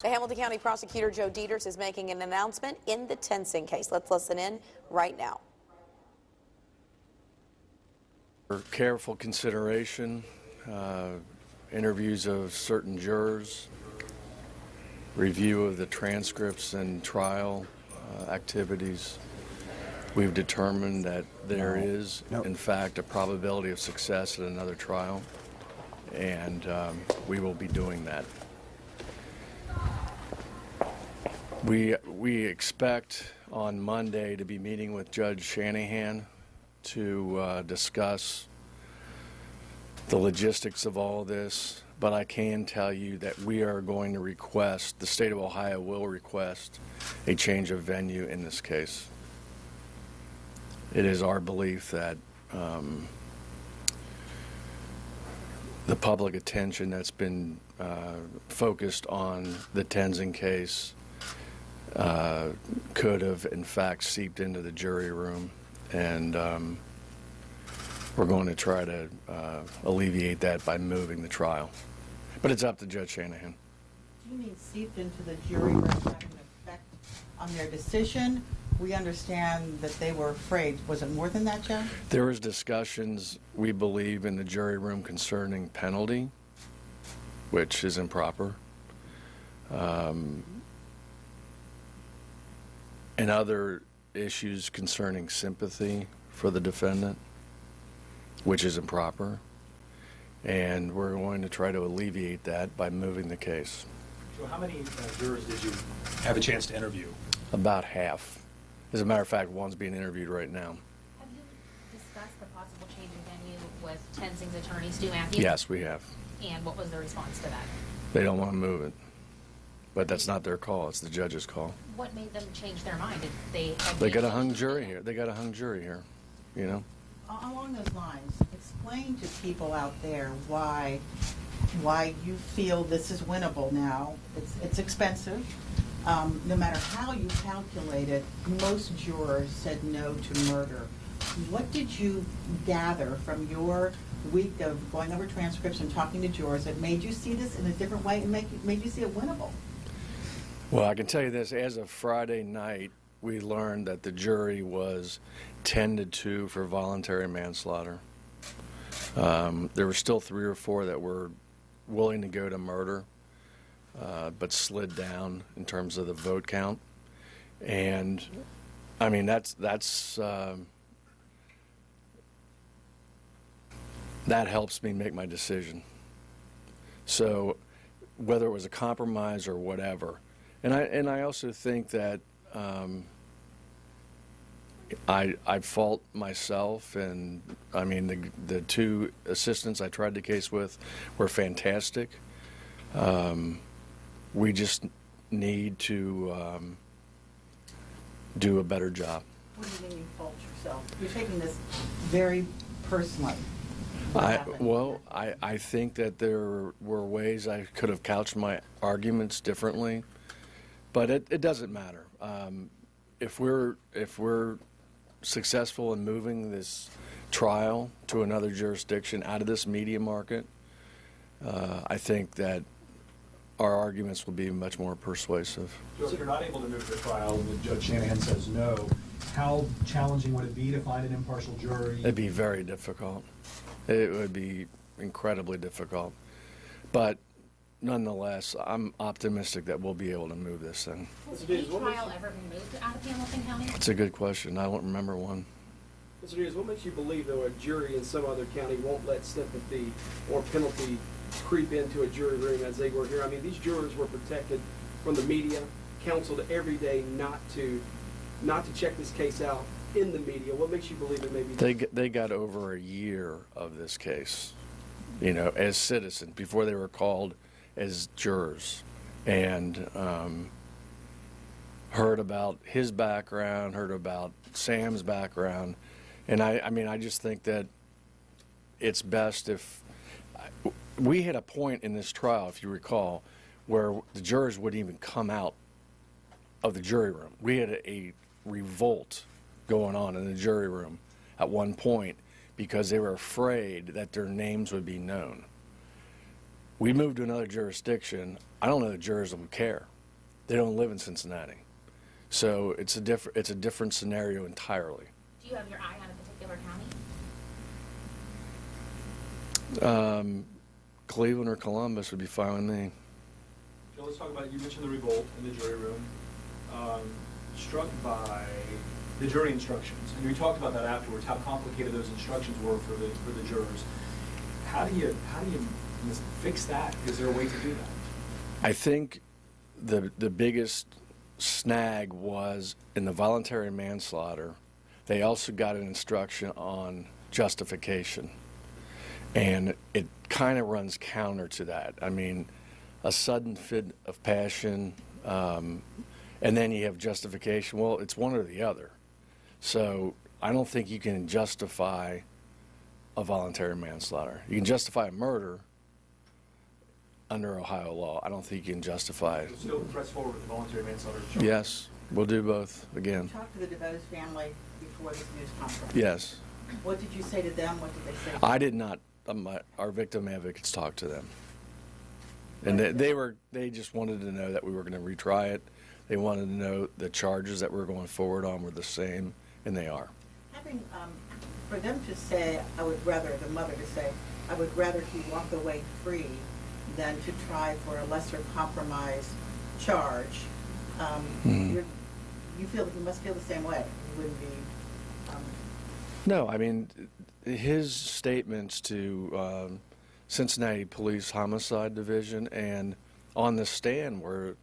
The Hamilton County Prosecutor Joe Deters is making an announcement in the Tensing case. Let's listen in right now. For careful consideration, interviews of certain jurors, review of the transcripts and trial activities, we've determined that there is, in fact, a probability of success at another trial, and we will be doing that. We expect on Monday to be meeting with Judge Shanahan to discuss the logistics of all this, but I can tell you that we are going to request, the state of Ohio will request a change of venue in this case. It is our belief that the public attention that's been focused on the Tensing case could have in fact seeped into the jury room, and we're going to try to alleviate that by moving the trial. But it's up to Judge Shanahan. Do you mean seeped into the jury room having an effect on their decision? We understand that they were afraid. Was it more than that, Joe? There was discussions, we believe, in the jury room concerning penalty, which is improper. And other issues concerning sympathy for the defendant, which is improper. And we're going to try to alleviate that by moving the case. So how many jurors did you have a chance to interview? About half. As a matter of fact, one's being interviewed right now. Have you discussed the possible change in venue with Tensing's attorney, Stu Matthews? Yes, we have. And what was the response to that? They don't want to move it. But that's not their call, it's the judge's call. What made them change their mind? Did they got a hung jury here. They got a hung jury here, you know? Along those lines, explain to people out there why you feel this is winnable now. It's expensive. No matter how you calculate it, most jurors said no to murder. What did you gather from your week of going over transcripts and talking to jurors that made you see this in a different way and made you see it winnable? Well, I can tell you this, as of Friday night, we learned that the jury was 10-2 for voluntary manslaughter. There were still 3 or 4 that were willing to go to murder, but slid down in terms of the vote count. And I mean, that helps me make my decision. So whether it was a compromise or whatever, and I also think that I fault myself, and I mean the 2 assistants I tried the case with were fantastic. We just need to do a better job. What do you mean you fault yourself? You're taking this very personally. I think that there were ways I could have couched my arguments differently, but it doesn't matter. If we're successful in moving this trial to another jurisdiction out of this media market, I think that our arguments will be much more persuasive. So if you're not able to move the trial and Judge Shanahan says no, how challenging would it be to find an impartial jury? It'd be very difficult. It would be incredibly difficult. But nonetheless, I'm optimistic that we'll be able to move this thing. Has any trial ever been moved out of Hamilton County? It's a good question. I don't remember one. Mr. Deters, what makes you believe, though, a jury in some other county won't let sympathy or penalty creep into a jury room as they were here? I mean, these jurors were protected from the media, counseled every day not to check this case out in the media. What makes you believe it may be? They got over a year of this case, you know, as citizens before they were called as jurors, and heard about his background, heard about Sam's background, and I mean, I just think that it's best if we had a point in this trial, if you recall, where the jurors wouldn't even come out of the jury room. We had a revolt going on in the jury room at one point because they were afraid that their names would be known. we moved to another jurisdiction, I don't know the jurors would care. They don't live in Cincinnati. So it's a different scenario entirely. Do you have your eye on a particular county? Cleveland or Columbus would be fine with me. Joe, let's talk about, you mentioned the revolt in the jury room. Struck by the jury instructions, and we talked about that afterwards, how complicated those instructions were for the jurors. How do you fix that? Is there a way to do that? I think the biggest snag was in the voluntary manslaughter. They also got an instruction on justification, and it kind of runs counter to that. I mean, a sudden fit of passion, and then you have justification. Well, it's one or the other. So I don't think you can justify a voluntary manslaughter. You can justify a murder under Ohio law. I don't think you can justify it. Still press forward with the voluntary manslaughter charge? Yes, we'll do both again. You talked to the DeVos family before this news conference. Yes. What did you say to them? What did they say? I did not. Our victim advocates talked to them, and they just wanted to know that we were going to retry it. They wanted to know the charges that we're going forward on were the same, and they are. Having, for them to say, the mother to say, I would rather he walk away free than to try for a lesser compromise charge. You must feel the same way. You wouldn't be. No, I mean, his statements to Cincinnati Police Homicide Division and on the stand were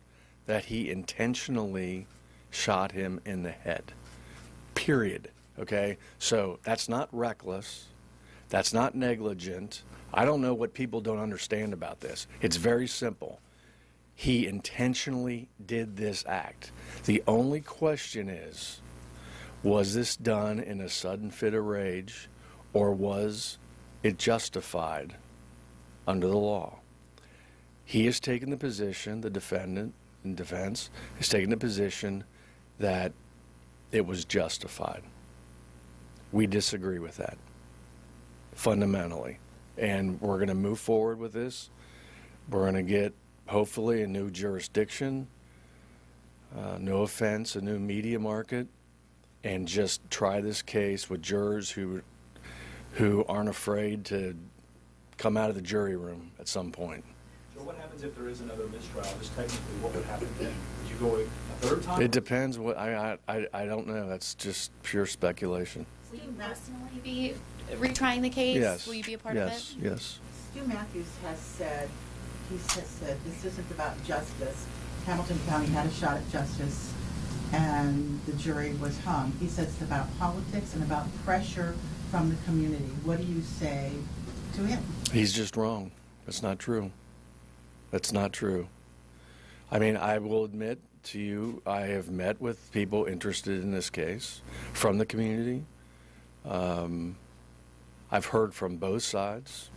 that he intentionally shot him in the head. Period. Okay? So that's not reckless. That's not negligent. I don't know what people don't understand about this. It's very simple. He intentionally did this act. The only question is, was this done in a sudden fit of rage, or was it justified under the law? He has taken the position, the defendant in defense has taken the position that it was justified. We disagree with that, fundamentally. And we're going to move forward with this. We're going to get, hopefully, a new jurisdiction, no offense, a new media market, and just try this case with jurors who aren't afraid to come out of the jury room at some point. So what happens if there is another mistrial? Just technically, what would happen then? Would you go a third time? It depends. I don't know. That's just pure speculation. Will you personally be retrying the case? Yes. Will you be a part of it? Yes. Stu Matthews has said, this isn't about justice. Hamilton County had a shot at justice, and the jury was hung. He says it's about politics and about pressure from the community. What do you say to him? He's just wrong. That's not true. That's not true. I mean, I will admit to you, I have met with people interested in this case from the community. I've heard from both sides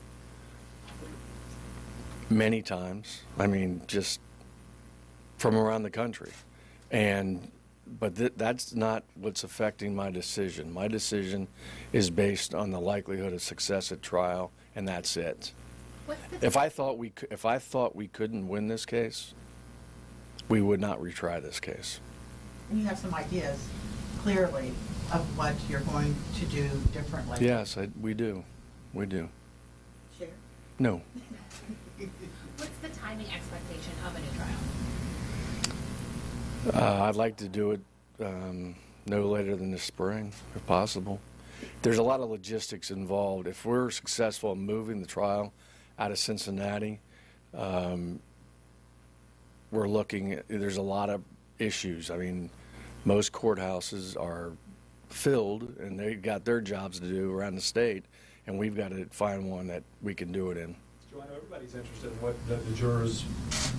many times. I mean, just from around the country. But that's not what's affecting my decision. My decision is based on the likelihood of success at trial, and that's it. If I thought we couldn't win this case, we would not retry this case. And you have some ideas, clearly, of what you're going to do differently. Yes, we do. We do. Share? No. What's the timing expectation of a new trial? I'd like to do it no later than this spring, if possible. There's a lot of logistics involved. If we're successful in moving the trial out of Cincinnati, we're looking at, there's a lot of issues. I mean, most courthouses are filled, and they've got their jobs to do around the state, and we've got to find one that we can do it in. Joanna, everybody's interested in what the jurors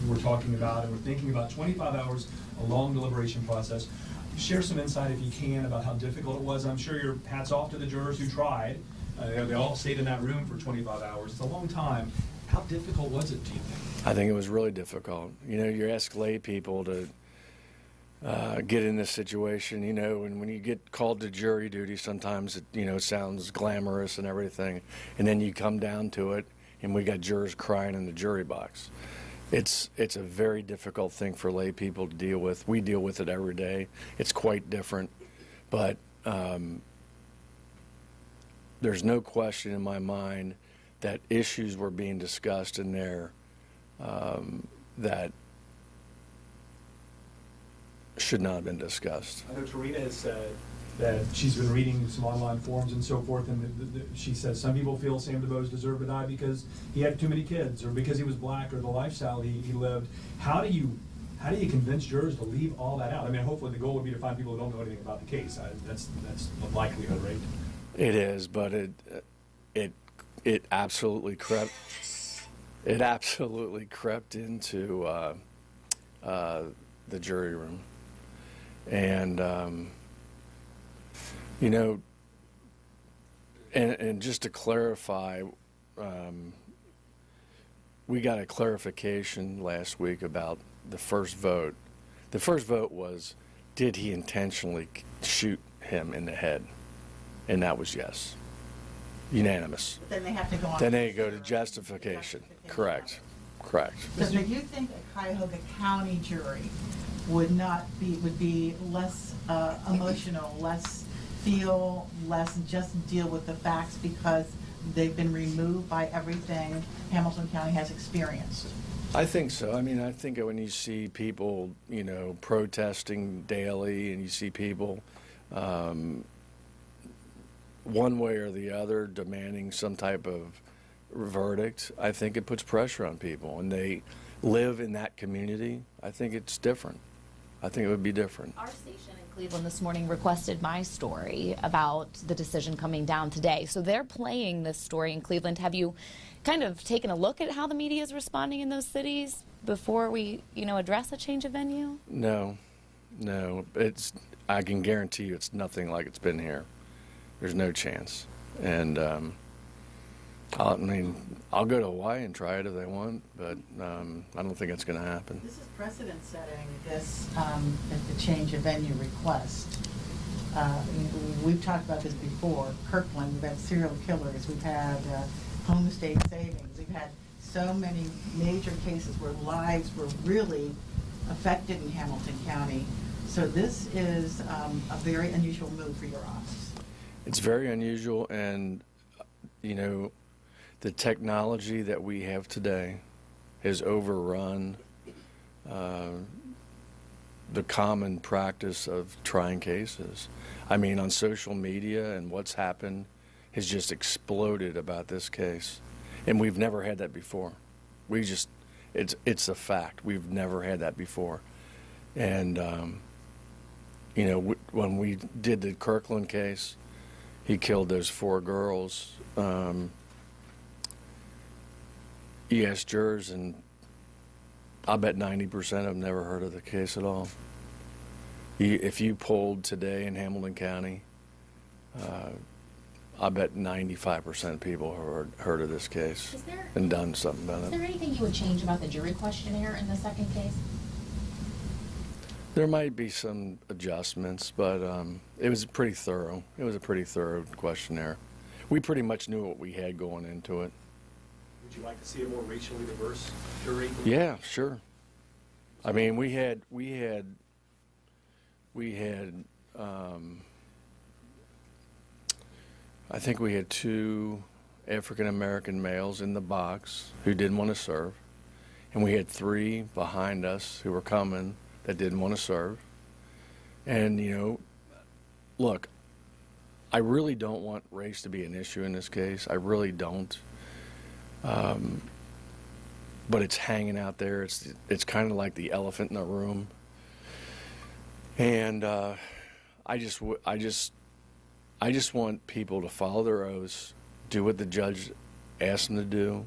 were talking about and were thinking about. 25 hours, a long deliberation process. Share some insight, if you can, about how difficult it was. I'm sure your hats off to the jurors who tried. They all stayed in that room for 25 hours. It's a long time. How difficult was it, do you think? I think it was really difficult. You know, you ask lay people to get in this situation, you know, and when you get called to jury duty, sometimes it, you know, it sounds glamorous and everything, and then you come down to it, and we got jurors crying in the jury box. It's a very difficult thing for lay people to deal with. We deal with it every day. It's quite different, but there's no question in my mind that issues were being discussed in there that should not have been discussed. I know Tarina has said that she's been reading some online forums and so forth, and she says some people feel Sam DeBose deserved to die because he had too many kids, or because he was black, or the lifestyle he lived. How do you convince jurors to leave all that out? I mean, hopefully the goal would be to find people who don't know anything about the case. That's the likelihood, right? It is, but it absolutely crept. It absolutely crept into the jury room, and you know, and just to clarify, we got a clarification last week about the first vote. The first vote was, did he intentionally shoot him in the head? And that was yes. Unanimous. Then they have to go on. Then they go to justification. Correct. Correct. So do you think a Cuyahoga County jury would be less emotional, less just deal with the facts because they've been removed by everything Hamilton County has experienced? I think so. I mean, I think when you see people, protesting daily, and you see people one way or the other demanding some type of verdict, I think it puts pressure on people, and they live in that community. I think it's different. I think it would be different. Our station in Cleveland this morning requested my story about the decision coming down today. So they're playing this story in Cleveland. Have you kind of taken a look at how the media is responding in those cities before we, address a change of venue? No. I can guarantee you it's nothing like it's been here. There's no chance. And I'll go to Hawaii and try it if they want, but I don't think it's going to happen. This is precedent setting, the change of venue request. We've talked about this before. Kirkland, we've had serial killers, we've had home estate savings, we've had so many major cases where lives were really affected in Hamilton County. So this is a very unusual move for your office. It's very unusual, and the technology that we have today has overrun the common practice of trying cases. I mean, on social media and what's happened has just exploded about this case. And we've never had that before. It's a fact. We've never had that before. And, when we did the Kirkland case, he killed those 4 girls. You ask jurors, and I bet 90% have never heard of the case at all. If you polled today in Hamilton County, I bet 95% of people have heard of this case and done something about it. Is there anything you would change about the jury questionnaire in the second case? There might be some adjustments, but it was pretty thorough. It was a pretty thorough questionnaire. We pretty much knew what we had going into it. Would you like to see a more racially diverse jury? Yeah, sure. I mean, we had I think we had 2 African-American males in the box who didn't want to serve, and we had 3 behind us who were coming that didn't want to serve. And, look, I really don't want race to be an issue in this case. I really don't. But it's hanging out there. It's kind of like the elephant in the room. And I just want people to follow their oaths, do what the judge asks them to do,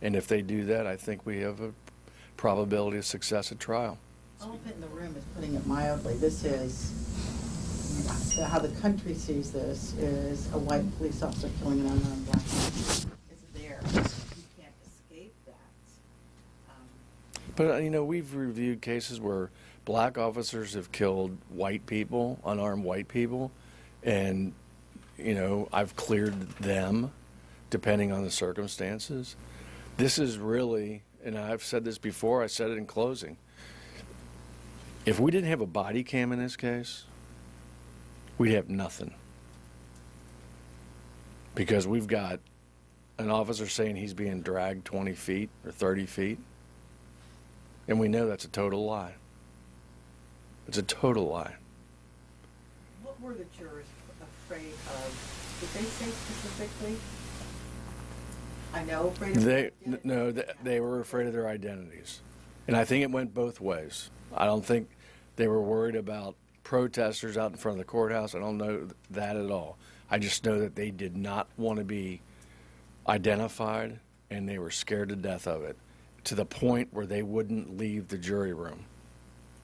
and if they do that, I think we have a probability of success at trial. Elephant in the room is putting it mildly. This is how the country sees this: is a white police officer killing an unarmed black man. It's there. You can't escape that. But we've reviewed cases where black officers have killed white people, unarmed white people, and I've cleared them depending on the circumstances. This is really, and I've said this before, I said it in closing. If we didn't have a body cam in this case, we'd have nothing. Because we've got an officer saying he's being dragged 20 feet or 30 feet, and we know that's a total lie. It's a total lie. What were the jurors afraid of? Did they say specifically? I know afraid of their identity. They were afraid of their identities. And I think it went both ways. I don't think they were worried about protesters out in front of the courthouse. I don't know that at all. I just know that they did not want to be identified, and they were scared to death of it, to the point where they wouldn't leave the jury room.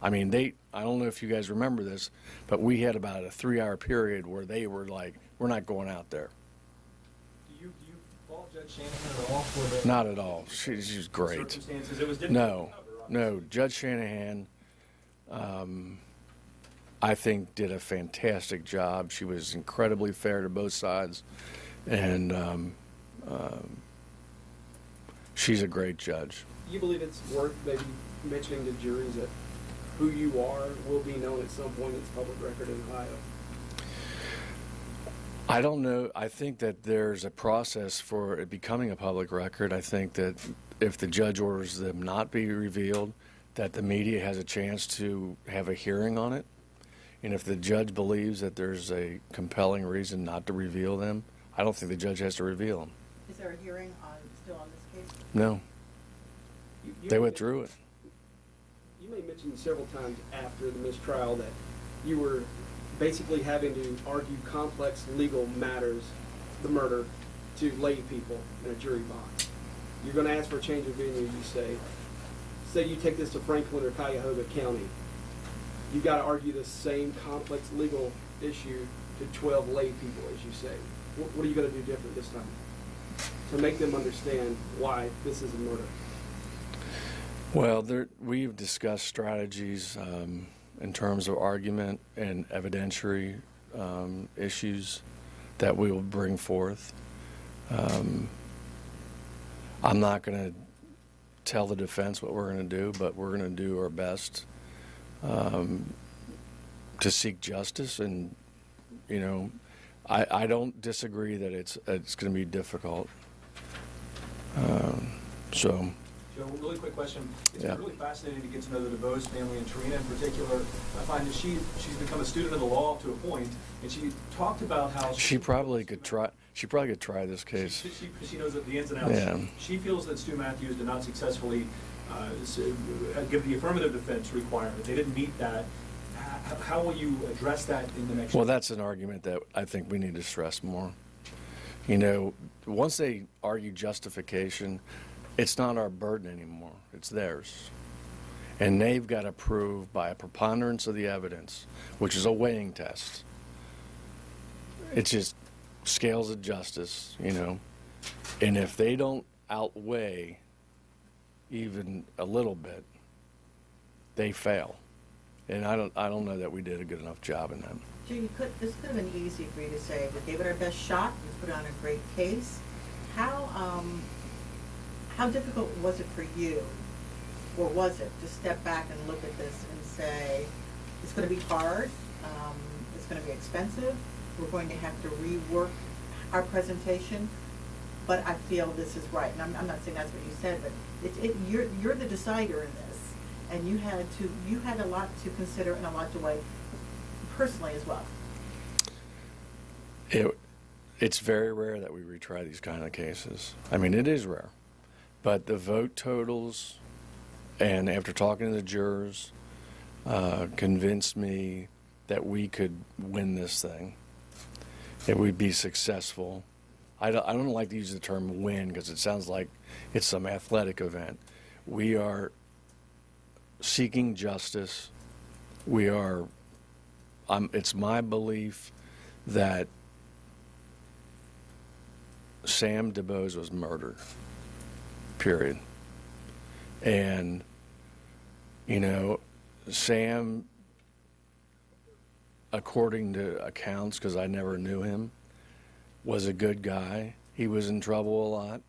I mean, I don't know if you guys remember this, but we had about a 3-hour period where they were like, we're not going out there. Do you fault Judge Shanahan at all for the Not at all. She's great. circumstances? It was difficult No, to cover, no. obviously. Judge Shanahan, I think, did a fantastic job. She was incredibly fair to both sides, and she's a great judge. You believe it's worth maybe mentioning to juries that who you are will be known at some point? It's public record in Ohio. I don't know. I think that there's a process for it becoming a public record. I think that if the judge orders them not be revealed, that the media has a chance to have a hearing on it. And if the judge believes that there's a compelling reason not to reveal them, I don't think the judge has to reveal them. Is there a hearing still on this case? No, You they may- withdrew it. You may mention several times after the mistrial that you were basically having to argue complex legal matters, the murder, to lay people in a jury box. You're going to ask for a change of venue, you say. Say you take this to Franklin or Cuyahoga County. You've got to argue the same complex legal issue to 12 lay people, as you say. What are you going to do different this time to make them understand why this is a murder? Well, we've discussed strategies in terms of argument and evidentiary issues that we will bring forth. I'm not going to tell the defense what we're going to do, but we're going to do our best to seek justice. And, you know, I don't disagree that it's going to be difficult. So. Joe, really quick question. It's Yeah. been really fascinating to get to know the DeBose family, and Tarina in particular. I find that she's become a student of the law to a point, and she talked about how She probably could try this case. She knows the ins and outs. Yeah. She feels that Stu Matthews did not successfully give the affirmative defense requirement. They didn't meet that. How will you address that in the next Well, year? that's an argument that I think we need to stress more. You know, once they argue justification, it's not our burden anymore. It's theirs. And they've got to prove by a preponderance of the evidence, which is a weighing test. It's just scales of justice, you know. And if they don't outweigh even a little bit, they fail. And I don't know that we did a good enough job in that. Gee, this could have been easy for you to say, we gave it our best shot, we put on a great case. How difficult was it for you, or was it, to step back and look at this and say, it's going to be hard, it's going to be expensive, we're going to have to rework our presentation, but I feel this is right. And I'm not saying that's what you said, but you're the decider in this, and you had a lot to consider and a lot to weigh personally as well. It's very rare that we retry these kind of cases. I mean, it is rare. But the vote totals, and after talking to the jurors, convinced me that we could win this thing. It would be successful. I don't like to use the term win because it sounds like it's some athletic event. We are seeking justice. It's my belief that Sam DeBose was murdered. Period. And, you know, Sam, according to accounts, because I never knew him, was a good guy. He was in trouble a lot.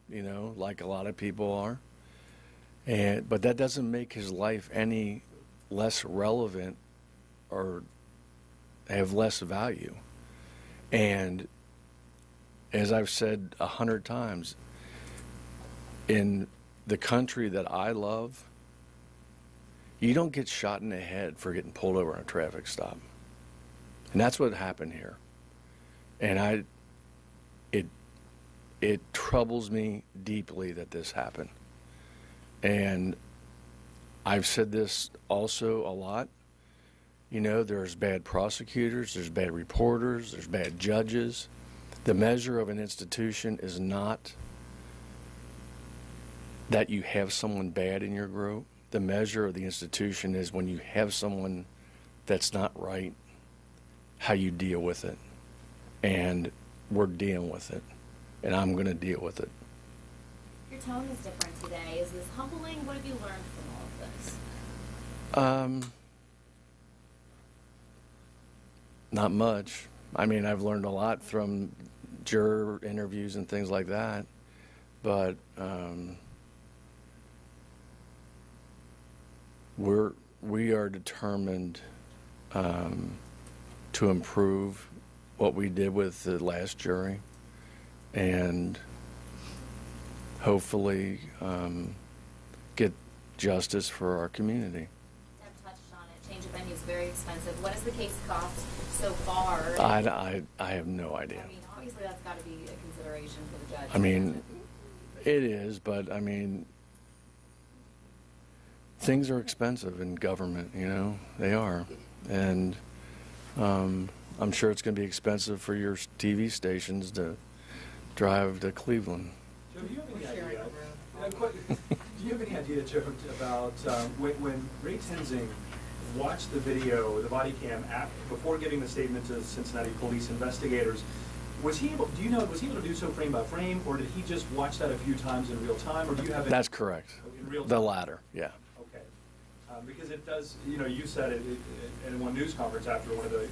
you know, like a lot of people are. But that doesn't make his life any less relevant or have less value. And as I've said 100 times, in the country that I love, you don't get shot in the head for getting pulled over on a traffic stop. And that's what happened here. And it troubles me deeply that this happened. And I've said this also a lot. You know, there's bad prosecutors, there's bad reporters, there's bad judges. The measure of an institution is not that you have someone bad in your group. The measure of the institution is when you have someone that's not right, how you deal with it. And we're dealing with it. And I'm going to deal with it. Your tone is different today. Is this humbling? What have you learned from all of this? Not much. I mean, I've learned a lot from juror interviews and things like that. But we are determined to improve what we did with the last jury, and hopefully get justice for our community. Deb touched on it. Change of venue is very expensive. What does the case cost so far? I have no idea. I mean, obviously that's got to be a consideration for the judge. I mean, it is, but I mean, things are expensive in government, you know, they are. And I'm sure it's going to be expensive for your TV stations to drive to Cleveland. Joe, do you have any idea? Do you have any idea, Joe, about when Ray Tenzing watched the video, the body cam, before giving the statement to Cincinnati police investigators? Was he able? Do you know? Was he able to do so frame by frame, or did he just watch that a few times in real time, or do you have? That's correct. In real time? The latter, yeah. Okay, because it does. You know, you said it in one news conference after one of the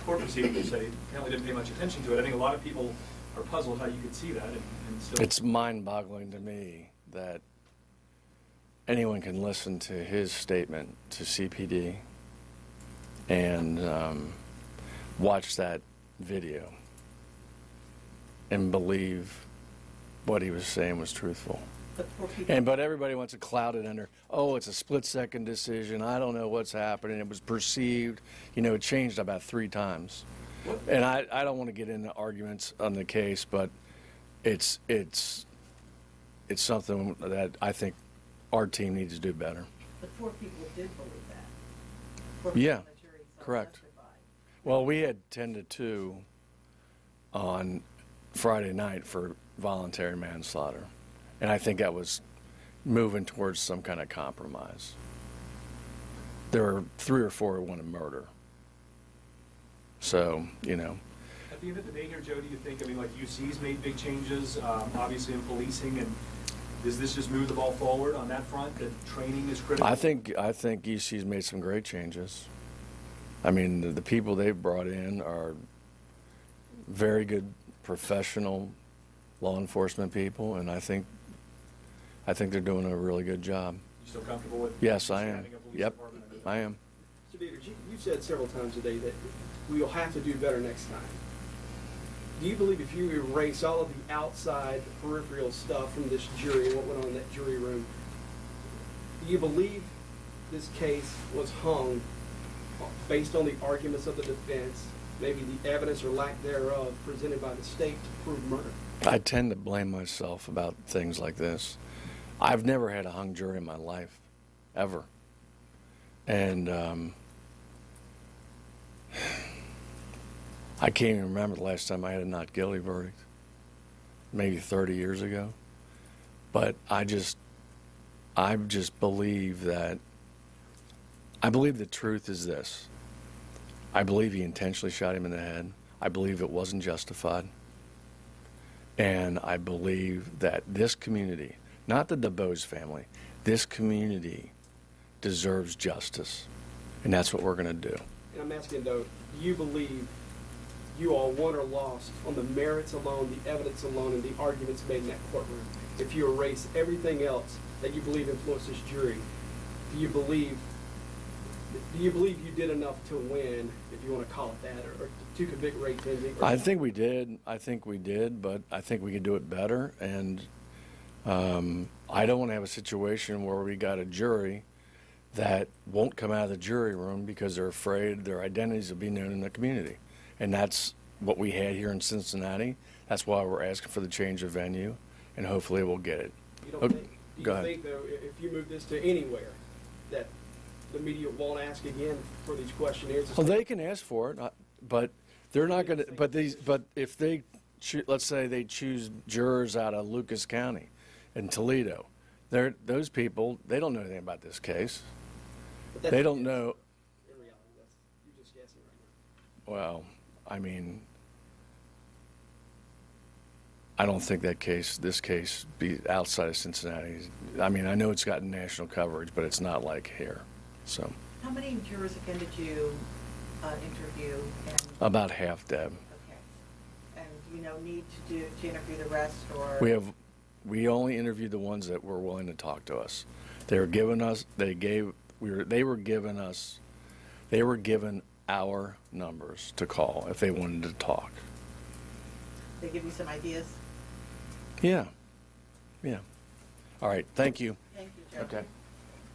court proceedings. You said he apparently didn't pay much attention to it. I think a lot of people are puzzled how you could see that, and still. It's mind-boggling to me that anyone can listen to his statement to CPD and watch that video and believe what he was saying was truthful. But everybody wants to cloud it under, oh, it's a split-second decision. I don't know what's happening. It was perceived. You know, it changed about 3 times. And I don't want to get into arguments on the case, but it's something that I think our team needs to do better. But 4 people did believe that. 4 people Yeah, on the jury saw correct. testified. Well, we had 10-2 on Friday night for voluntary manslaughter. And I think that was moving towards some kind of compromise. There were 3 or 4 who wanted murder. So, you know. At the end of the day here, Joe, do you think, I mean, like UC's made big changes, obviously in policing, and does this just move the ball forward on that front, that training is critical? I think UC's made some great changes. I mean, the people they've brought in are very good professional law enforcement people, and I think they're doing a really good job. You still comfortable with? Yes, I am. having a police Yep, department? I am. Mr. Deters, you said several times today that we'll have to do better next time. Do you believe if you erase all of the outside peripheral stuff from this jury and what went on in that jury room, do you believe this case was hung based on the arguments of the defense, maybe the evidence or lack thereof presented by the state to prove murder? I tend to blame myself about things like this. I've never had a hung jury in my life, ever. And I can't even remember the last time I had a not guilty verdict, maybe 30 years ago. But I just believe that, I believe the truth is this. I believe he intentionally shot him in the head. I believe it wasn't justified. And I believe that this community, not the DeBose family, this community deserves justice. And that's what we're going to do. And I'm asking, though, do you believe you all won or lost on the merits alone, the evidence alone, and the arguments made in that courtroom. If you erase everything else that you believe influenced this jury, do you believe you did enough to win, if you want to call it that, or to convict Ray Tinsley? I think we did. But I think we could do it better. And I don't want to have a situation where we got a jury that won't come out of the jury room because they're afraid their identities will be known in the community. And that's what we had here in Cincinnati. That's why we're asking for the change of venue, and hopefully we'll get it. You don't think, do you think, though, if you move this to anywhere, that the media won't ask again for these questionnaires? Well, they can ask for it, but they're not going to. But if they, let's say they choose jurors out of Lucas County and Toledo, those people, they don't know anything about this case. They don't know. In reality, you're just guessing right now. Well, I mean, I don't think this case, be outside of Cincinnati. I mean, I know it's gotten national coverage, but it's not like here. So. How many jurors again did you interview? And, About half, Deb. okay. And do you need to interview the rest, or? We only interviewed the ones that were willing to talk to us. They were given our numbers to call if they wanted to talk. They give you some ideas? Yeah. All right. Thank you. Thank you, Joe. Okay.